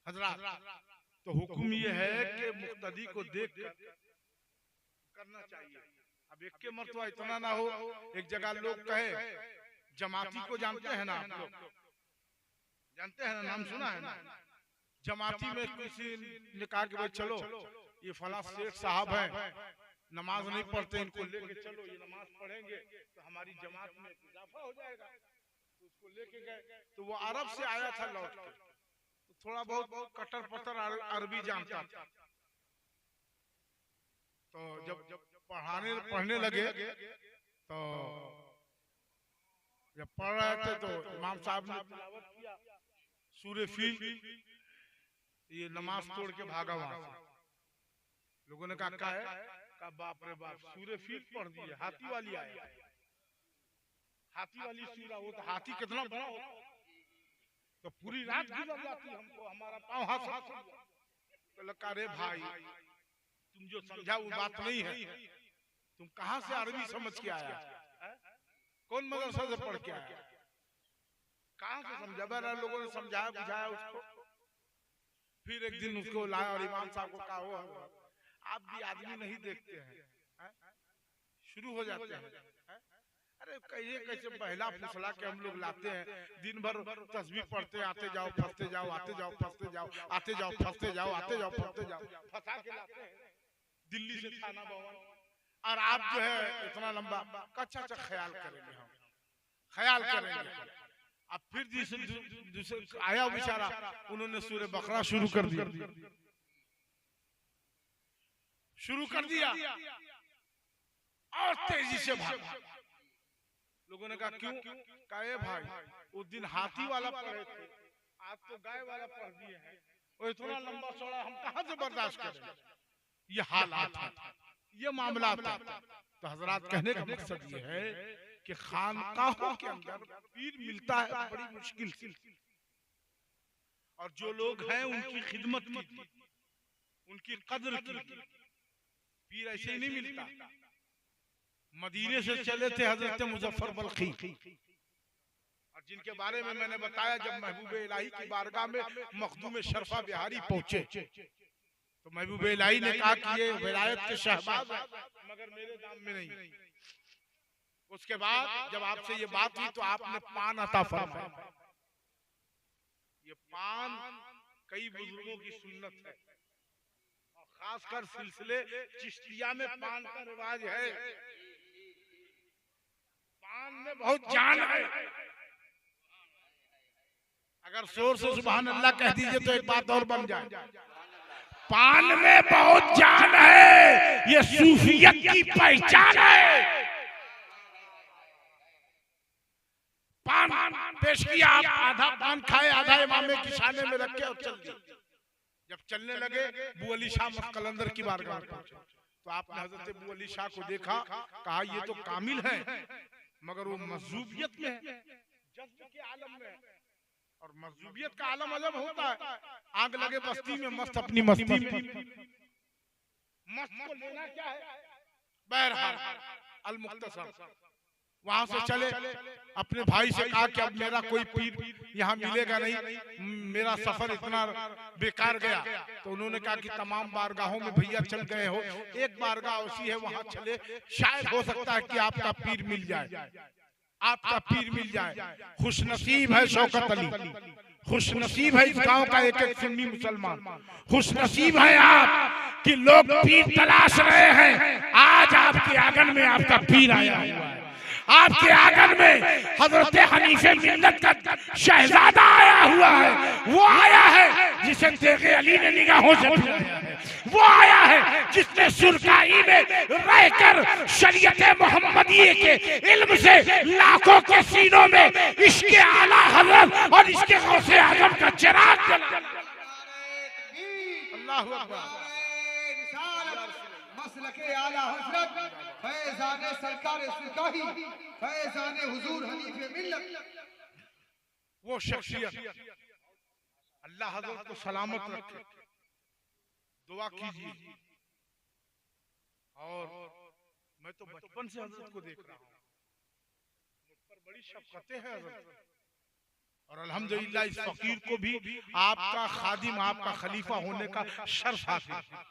हजरत। तो हुक्म ये है कि मुक्तदी को देख कर करना चाहिए। अब एक के मरतबा इतना ना हो, एक जगह लोग कहे, जमाती को जानते हैं ना आप लोग, जानते हैं ना, नाम सुना है ना? जमाती में किसी ने कहा कि भाई चलो ये फला शेख साहब हैं, नमाज नहीं पढ़ते, इनको लेके चलो, ये नमाज पढ़ेंगे तो हमारी जमात में इजाफा हो जाएगा। तो उसको लेके गए, तो वो अरब से आया था लौट के, तो थोड़ा बहुत कटर पटर अरबी जानता था। तो जब पढ़ने लगे, तो जब पढ़ रहे थे तो इमाम साहब ने तिलावत किया सूरे फील, ये नमाज तोड़ के भागा वहां से। लोगों ने कहा है, कहा बाप रे बाप, सूरे फील पढ़ दिए, हाथी वाली आया, हाथी वाली सूरा, वो तो हाथी कितना बड़ा होता, तो पूरी रात गुजर जाती हमको, हमारा पाँव हाथ। तो लगा रे भाई, तुम जो समझा वो बात नहीं है, तुम कहां से अरबी समझ के आया, कौन मदरसा से पढ़ के आया, कहां से समझा? बहरहाल लोगों ने समझाया बुझाया उसको। फिर एक दिन उसको लाया और इमाम साहब को कहा, हो आप भी आदमी नहीं देखते हैं, शुरू हो जाते हैं, अरे कहिए कैसे बहला फुसला के हम लोग लाते हैं, दिन भर तस्बीह पढ़ते, आते जाओ फंसते जाओ, आते जाओ फंसते जाओ, आते जाओ फंसते जाओ, आते जाओ फंसते जाओ, फंसा के लाते हैं दिल्ली से थाना भवन, और आप जो है इतना लंबा। अच्छा अच्छा, ख्याल करेंगे हम, ख्याल करेंगे। अब फिर दूसरे आया बेचारा, उन्होंने सूरह बकरा शुरू कर दिया और तेजी से भागा। लोगों ने कहा क्यों? कहा भाई उस दिन हाथी वाला पढ़े थे, आज तो गाय वाला पढ़ दिए हैं, और इतना लंबा चौड़ा हम कहां से बर्दाश्त करें? ये हालात है, ये मामला था। तो हजरात कहने का मकसद ये है कि खानकाहों के अंदर पीर मिलता है बड़ी मुश्किल से, और जो लोग हैं उनकी खिदमत कीजिए, उनकी कदर कीजिए। पीर ऐसे ही नहीं मिलता। मदीने से चले थे हजरत मुजफ्फर बल्खी, और जिनके बारे में मैंने बताया, जब महबूब इलाही की बारगाह में मखदूम शरफा बिहारी पहुंचे, तो महबूब इलाही ने कहा कि ये विलायत के शहबाज है, मगर मेरे दाम में नहीं। उसके बाद जब आपसे ये बात हुई तो आपने पान अता फरमाया। ये पान कई बुजुर्गों की सुन्नत है, और खासकर सिलसिले चिश्तिया में पान का रिवाज है। पान में बहुत जान है। अगर जोर से सुभान अल्लाह कह दीजिए तो एक बात और बन जाए। पान में बहुत जान है, ये सूफियत की पहचान है। पान पेश किया, आप आधा पान खाए, आधा इमामे की शाने में रखे और चल दिए। जब चलने लगे, बू अली शाह कलंदर की बारगाह पहुंचे, तो आपने हजरत बू अली शाह को देखा, कहा ये तो कामिल है, मगर वो मजूबियत में है, जज्ब के आलम में है। और मजूबियत का आलम अजब होता है, आग लगे बस्ती में मस्त अपनी मस्ती में, मस्त को लेना क्या है। बहरहाल अल मुख्तसर वहां से चले, अपने भाई से कहा कि अब मेरा कोई पीर यहाँ मिलेगा नहीं, मेरा सफर इतना बेकार गया। तो उन्होंने कहा कि तमाम बारगाहों में भैया चल गए हो, एक बारगाह ऐसी है वहां चले, शायद हो सकता है कि आपका पीर मिल जाए, आपका पीर मिल जाए। खुशनसीब है शौकत अली, खुशनसीब है इस गांव का एक एक सुन्नी मुसलमान, खुशनसीब है आप कि लोग पीर तलाश रहे हैं। आज आपके आंगन में आपका पीर आया हुआ है, आपके आंगन में हजरत हनीफे मिल्लत का शहजादा आया हुआ है। वो आया है जिसे तेगे अली ने निगाहों से फिराया है, वो आया है जिसने सुरकाई में रहकर शरीयत मोहम्मदी के इल्म से लाखों के सीनों में इश्क़ आला हज़रत और इश्क़ गौसे आज़म का चिराग जला। अल्लाहु अकबर। मसलके आला हज़रत फैज़ाने सरकार सुरकाही, फैज़ाने हुजूर हनीफे मिल्लत। वो शख्सियत, अल्लाह हज़रत को सलामत रखे, दुआ कीजिए। और मैं तो बचपन से हज़रत को देख रहा हूँ, मुझ पर बड़ी शफ़क़तें हैं हज़रत, और अल्हम्दुलिल्लाह इस फकीर को भी आपका खादिम, आपका खलीफा होने का शर्फ हासिल है।